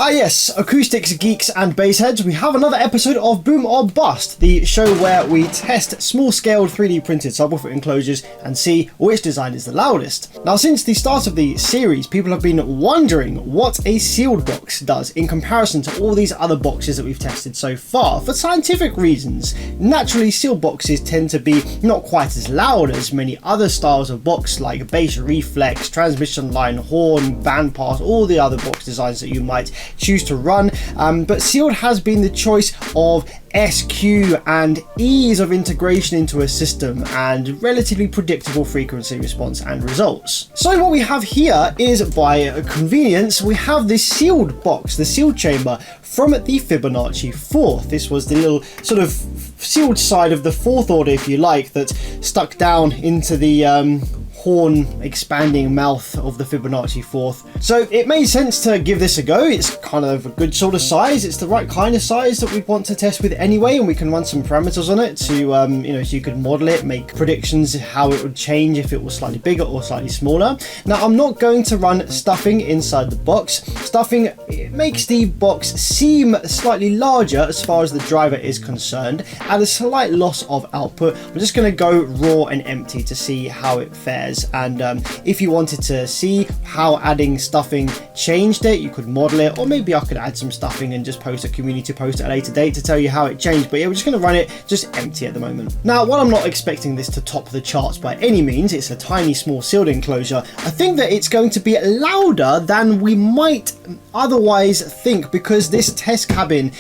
Ah yes, acoustics, geeks and bassheads, we have another episode of Boom or Bust, the show where we test small-scaled 3D printed subwoofer enclosures and see which design is the loudest. Now since the start of the series, people have been wondering what a sealed box does in comparison to all these other boxes that we've tested so far, for scientific reasons. Naturally, sealed boxes tend to be not quite as loud as many other styles of box like bass reflex, transmission line, horn, bandpass, all the other box designs that you might choose to run, but sealed has been the choice of SQ and ease of integration into a system and relatively predictable frequency response and results. So what we have here is, by convenience, we have this sealed box, the sealed chamber from the Fibonacci fourth. This was the little sort of sealed side of the fourth order, if you like, that stuck down into the horn expanding mouth of the Fibonacci fourth. So it made sense to give this a go. It's kind of a good sort of size. It's the right kind of size that we want to test with anyway, and we can run some parameters on it to so you could model it, make predictions how it would change if it was slightly bigger or slightly smaller. Now I'm not going to run stuffing inside the box. Stuffing, it makes the box seem slightly larger as far as the driver is concerned, at a slight loss of output. I'm just going to go raw and empty to see how it fares. And if you wanted to see how adding stuffing changed it, you could model it, or maybe I could add some stuffing and just post a community post at a later date to tell you how it changed. But yeah, we're just going to run it just empty at the moment. Now, while I'm not expecting this to top the charts by any means, it's a tiny small sealed enclosure, I think that it's going to be louder than we might otherwise think, because this test cabin,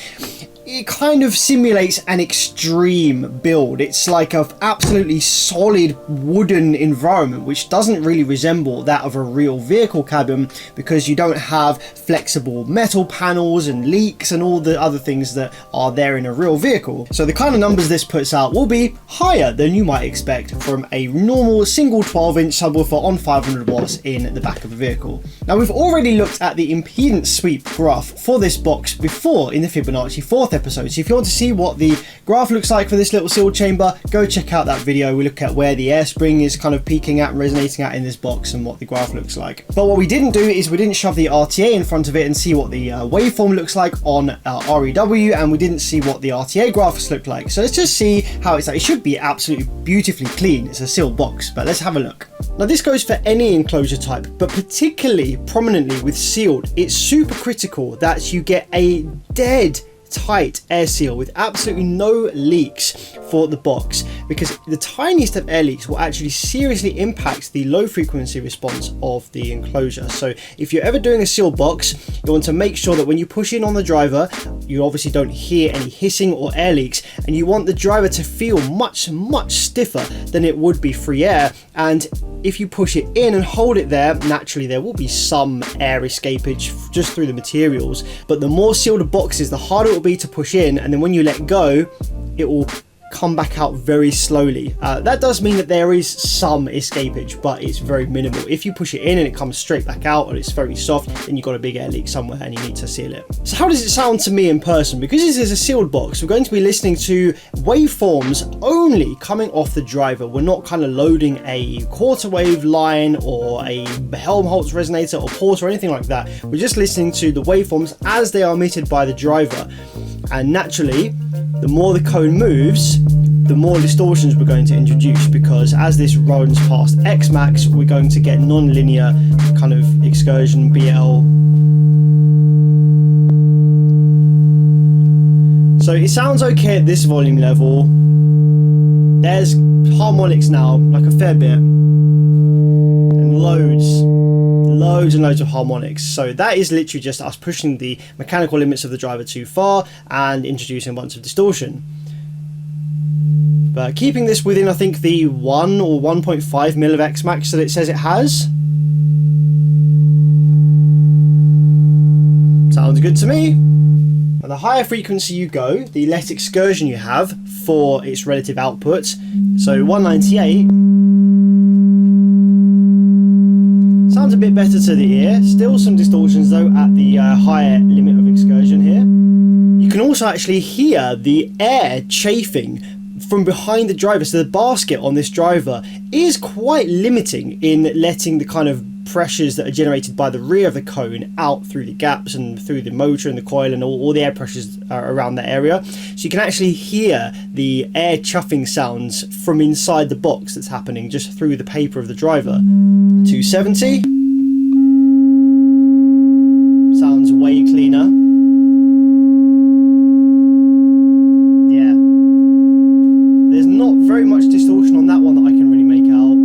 it kind of simulates an extreme build. It's like an absolutely solid wooden environment, which doesn't really resemble that of a real vehicle cabin, because you don't have flexible metal panels and leaks and all the other things that are there in a real vehicle. So the kind of numbers this puts out will be higher than you might expect from a normal single 12-inch subwoofer on 500 watts in the back of a vehicle. Now we've already looked at the impedance sweep graph for this box before in the Fibonacci fourth episode, so if you want to see what the graph looks like for this little sealed chamber, go check out that video. We look at where the air spring is kind of peaking at and resonating at in this box and what the graph looks like. But what we didn't do is we didn't shove the RTA in front of it and see what the waveform looks like on REW, and we didn't see what the RTA graphs look like. So let's just see how it's like. It should be absolutely beautifully clean. It's a sealed box, but let's have a look. Now this goes for any enclosure type, but particularly prominently with sealed, it's super critical that you get a dead tight air seal with absolutely no leaks for the box, because the tiniest of air leaks will actually seriously impact the low frequency response of the enclosure. So if you're ever doing a sealed box, you want to make sure that when you push in on the driver, you obviously don't hear any hissing or air leaks, and you want the driver to feel much stiffer than it would be free air. And if you push it in and hold it there, naturally there will be some air escapage just through the materials, but the more sealed a box is, the harder it will be to push in, and then when you let go, it will come back out very slowly. That does mean that there is some escapage, but it's very minimal. If you push it in and it comes straight back out and it's very soft, then you've got a big air leak somewhere and you need to seal it. So how does it sound to me in person? Because this is a sealed box, we're going to be listening to waveforms only coming off the driver. We're not kind of loading a quarter wave line or a Helmholtz resonator or pulse or anything like that. We're just listening to the waveforms as they are emitted by the driver. And naturally, the more the cone moves, the more distortions we're going to introduce, because as this runs past X max, we're going to get non-linear kind of excursion BL. So it sounds okay at this volume level. There's harmonics now, like a fair bit, and loads and loads of harmonics. So that is literally just us pushing the mechanical limits of the driver too far and introducing a bunch of distortion. But keeping this within, I think, the 1 or 1.5 mil of X max that it says it has. Sounds good to me. And the higher frequency you go, the less excursion you have for its relative output. So 198 sounds a bit better to the ear. Still some distortions though at the higher limit of excursion here. You can also actually hear the air chafing from behind the driver. So the basket on this driver is quite limiting in letting the kind of pressures that are generated by the rear of the cone out through the gaps and through the motor and the coil and all the air pressures around that area. So you can actually hear the air chuffing sounds from inside the box that's happening just through the paper of the driver. 270 sounds way cleaner. Yeah, there's not very much distortion on that one that I can really make out.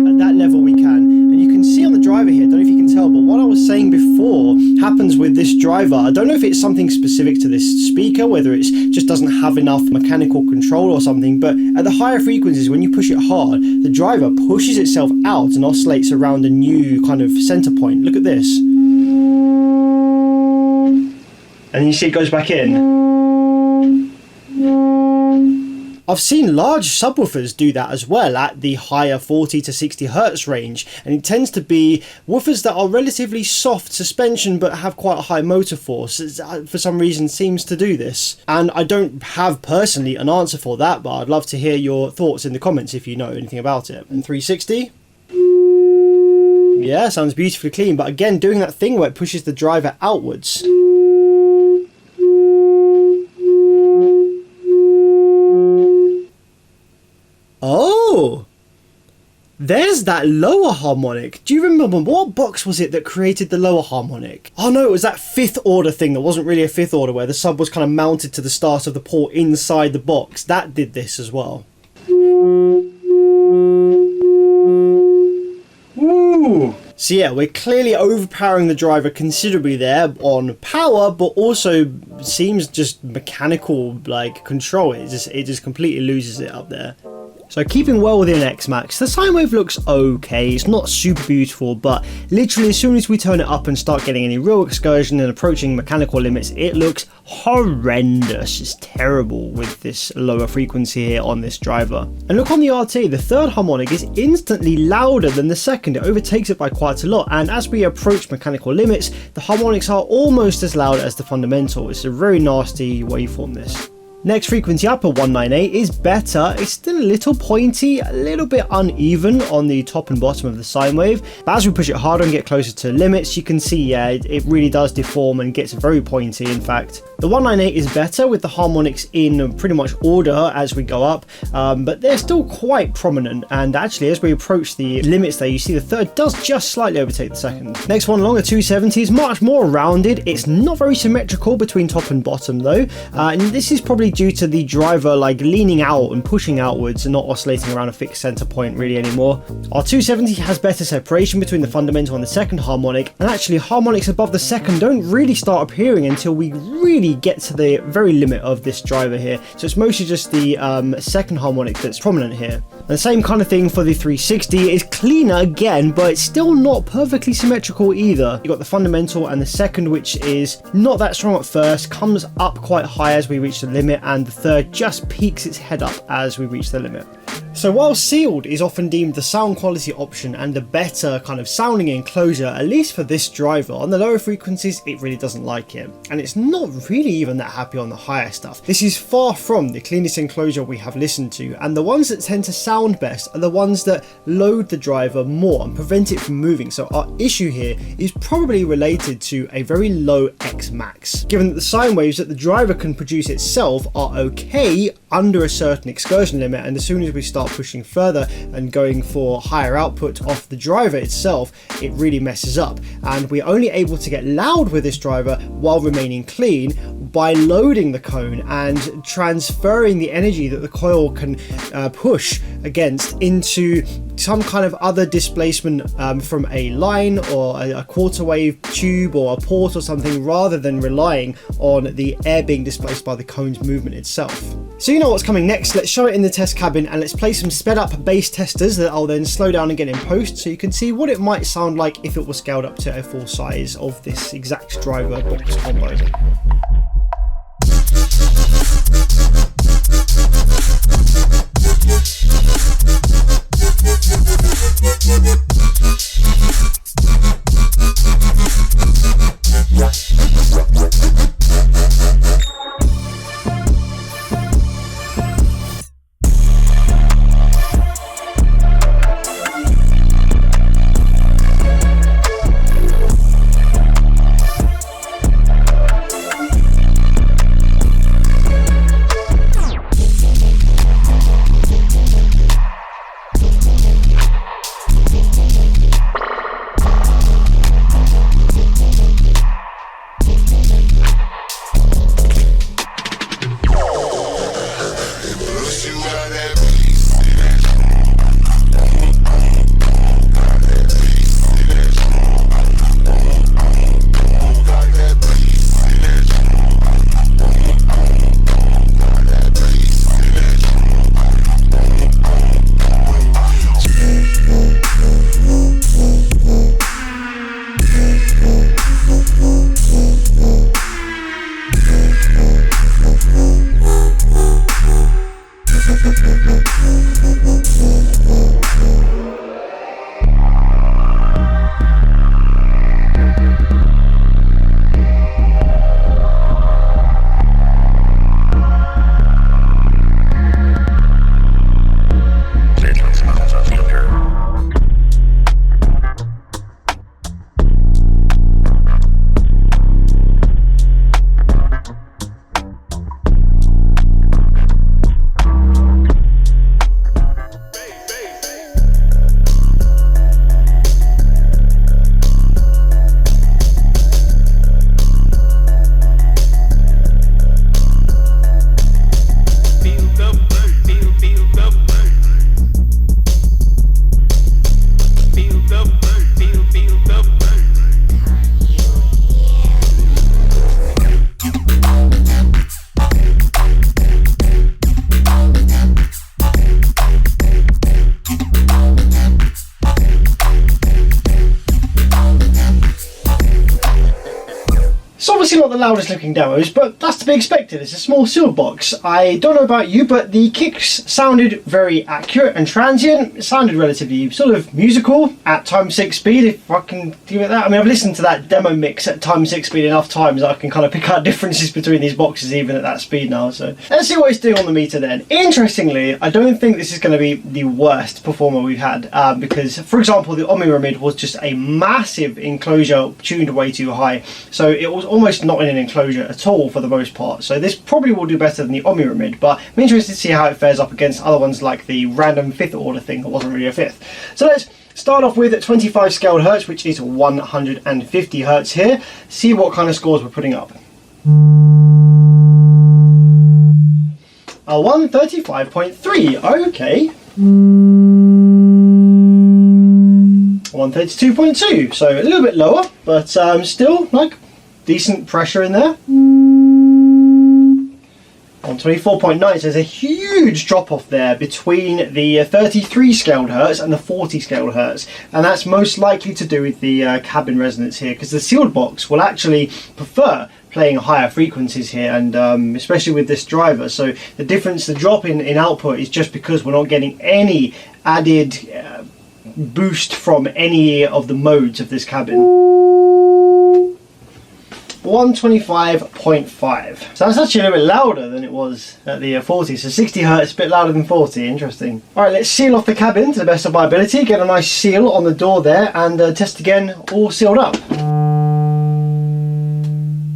At that level we can, and you can see on the driver here, I don't know if you can tell, but what I was saying before happens with this driver. I don't know if it's something specific to this speaker, whether it just doesn't have enough mechanical control or something, but at the higher frequencies, when you push it hard, the driver pushes itself out and oscillates around a new kind of center point. Look at this. And you see it goes back in. I've seen large subwoofers do that as well at the higher 40 to 60 hertz range, and it tends to be woofers that are relatively soft suspension but have quite a high motor force. For some reason seems to do this, and I don't have personally an answer for that, but I'd love to hear your thoughts in the comments if you know anything about it. And 360, yeah, sounds beautifully clean, but again doing that thing where it pushes the driver outwards. Oh, there's that lower harmonic. Do you remember what box was it that created the lower harmonic? Oh no, it was that fifth order thing that wasn't really a fifth order, where the sub was kind of mounted to the start of the port inside the box. That did this as well. Ooh. So yeah, we're clearly overpowering the driver considerably there on power, but also seems just mechanical like control. It just completely loses it up there. So keeping well within X max, the sine wave looks okay. It's not super beautiful, but literally as soon as we turn it up and start getting any real excursion and approaching mechanical limits, it looks horrendous. It's terrible with this lower frequency here on this driver. And look on the RT, the third harmonic is instantly louder than the second. It overtakes it by quite a lot, and as we approach mechanical limits, the harmonics are almost as loud as the fundamental. It's a very nasty waveform, this. Next frequency up at 198 is better. It's still a little pointy, a little bit uneven on the top and bottom of the sine wave, but as we push it harder and get closer to limits, you can see, yeah, it really does deform and gets very pointy. In fact, the 198 is better with the harmonics in pretty much order as we go up, but they're still quite prominent, and actually as we approach the limits there, you see the third does just slightly overtake the second. Next one along, the 270 is much more rounded. It's not very symmetrical between top and bottom though, and this is probably due to the driver like leaning out and pushing outwards and not oscillating around a fixed center point really anymore. Our 270 has better separation between the fundamental and the second harmonic, and actually harmonics above the second don't really start appearing until we really get to the very limit of this driver here. So it's mostly just the second harmonic that's prominent here. And the same kind of thing for the 360. It's cleaner again, but it's still not perfectly symmetrical either. You've got the fundamental and the second, which is not that strong at first, comes up quite high as we reach the limit, and the third just peaks its head up as we reach the limit. So while sealed is often deemed the sound quality option and the better kind of sounding enclosure, at least for this driver, on the lower frequencies it really doesn't like it, and it's not really even that happy on the higher stuff. This is far from the cleanest enclosure we have listened to, and the ones that tend to sound best are the ones that load the driver more and prevent it from moving. So our issue here is probably related to a very low X max, given that the sine waves that the driver can produce itself are okay under a certain excursion limit, and as soon as we start pushing further and going for higher output off the driver itself, it really messes up, and we're only able to get loud with this driver while remaining clean by loading the cone and transferring the energy that the coil can push against into some kind of other displacement from a line or a quarter wave tube or a port or something, rather than relying on the air being displaced by the cone's movement itself. So you know what's coming next. Let's show it in the test cabin and let's play some sped up bass testers that I'll then slow down again in post, so you can see what it might sound like if it was scaled up to a full size of this exact driver box combo. It's obviously not the loudest looking demos, but that's to be expected. It's a small sealed box. I don't know about you, but the kicks sounded very accurate and transient. It sounded relatively sort of musical at ×6 speed, if I can give it that. I mean, I've listened to that demo mix at ×6 speed enough times that I can kind of pick out differences between these boxes even at that speed now. So let's see what it's doing on the meter then. Interestingly, I don't think this is going to be the worst performer we've had, because, for example, the nsvaudio was just a massive enclosure tuned way too high. So it was almost not in an enclosure at all for the most part. So this probably will do better than the nsvaudio, but I'm interested to see how it fares up against other ones like the random 5th order thing that wasn't really a 5th. So let's start off with 25 scaled hertz, which is 150 hertz here. See what kind of scores we're putting up. 135.3, okay. 132.2, so a little bit lower, but still like decent pressure in there. 124.9, so there's a huge drop off there between the 33 scaled hertz and the 40 scaled hertz, and that's most likely to do with the cabin resonance here, because the sealed box will actually prefer playing higher frequencies here, and especially with this driver. So the difference, the drop in output is just because we're not getting any added boost from any of the modes of this cabin. 125.5. So that's actually a little bit louder than it was at the 40. So 60 hertz, a bit louder than 40. Interesting. All right, let's seal off the cabin to the best of my ability. Get a nice seal on the door there, and test again, all sealed up.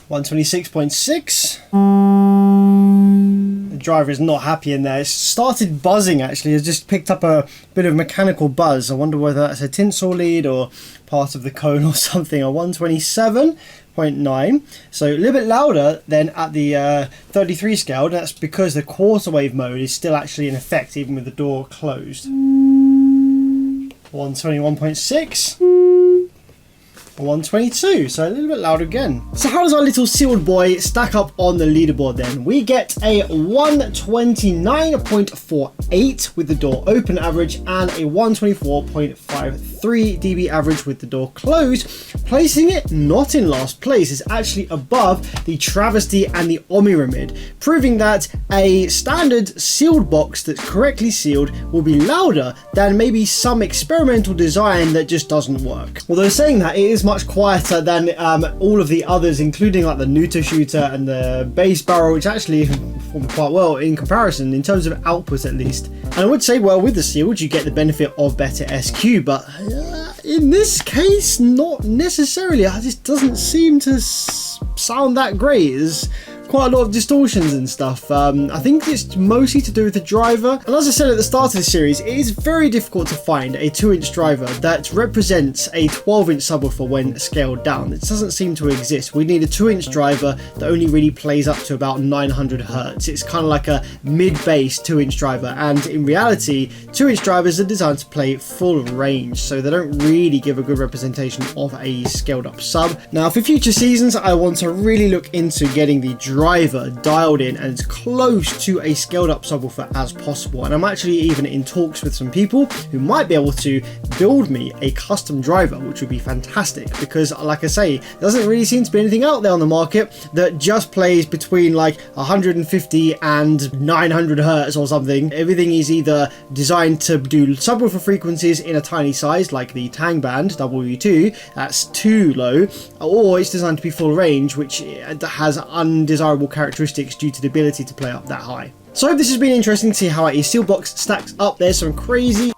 126.6. The driver is not happy in there. It started buzzing actually. It's just picked up a bit of mechanical buzz. I wonder whether that's a tinsel lead or part of the cone or something. A 127.9, so a little bit louder than at the 33 scale. That's because the quarter wave mode is still actually in effect even with the door closed. 121.6. 122, so a little bit louder again. So how does our little sealed boy stack up on the leaderboard then? We get a 129.48 with the door open average and a 124.53 dB average with the door closed, placing it not in last place. It's actually above the Travesty and the nsvaudio, proving that a standard sealed box that's correctly sealed will be louder than maybe some experimental design that just doesn't work. Although saying that, it is much quieter than all of the others, including like the Nuta shooter and the bass barrel, which actually perform quite well in comparison in terms of output at least. And I would say, well, with the sealed you get the benefit of better SQ, but in this case not necessarily. It just doesn't seem to sound that great. There's quite a lot of distortions and stuff. I think it's mostly to do with the driver, and as I said at the start of the series, it is very difficult to find a 2-inch driver that represents a 12-inch subwoofer when scaled down. It doesn't seem to exist. We need a 2-inch driver that only really plays up to about 900 hertz. It's kind of like a mid-bass 2-inch driver, and in reality 2-inch drivers are designed to play full range, so they don't really give a good representation of a scaled up sub. Now for future seasons I want to really look into getting the driver dialed in and as close to a scaled up subwoofer as possible, and I'm actually even in talks with some people who might be able to build me a custom driver, which would be fantastic, because like I say, there doesn't really seem to be anything out there on the market that just plays between like 150 and 900 hertz or something. Everything is either designed to do subwoofer frequencies in a tiny size like the Tang Band W2, that's too low, or it's designed to be full range, which has undesirable characteristics due to the ability to play up that high. So I hope this has been interesting to see how a sealed box stacks up. There's some crazy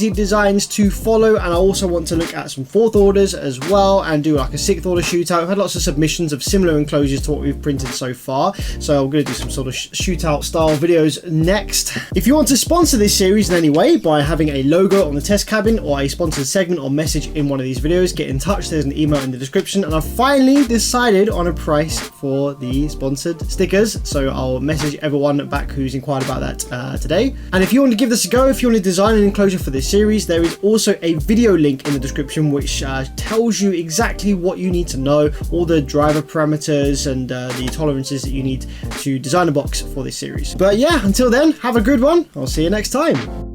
designs to follow, and I also want to look at some 4th orders as well and do like a 6th order shootout. I've had lots of submissions of similar enclosures to what we've printed so far, so I'm going to do some sort of shootout style videos next. If you want to sponsor this series in any way by having a logo on the test cabin or a sponsored segment or message in one of these videos, get in touch. There's an email in the description, and I've finally decided on a price for the sponsored stickers, so I'll message everyone back who's inquired about that today. And if you want to give this a go, if you want to design an enclosure for this series, there is also a video link in the description which tells you exactly what you need to know, all the driver parameters and the tolerances that you need to design a box for this series. But yeah, until then, have a good one. I'll see you next time.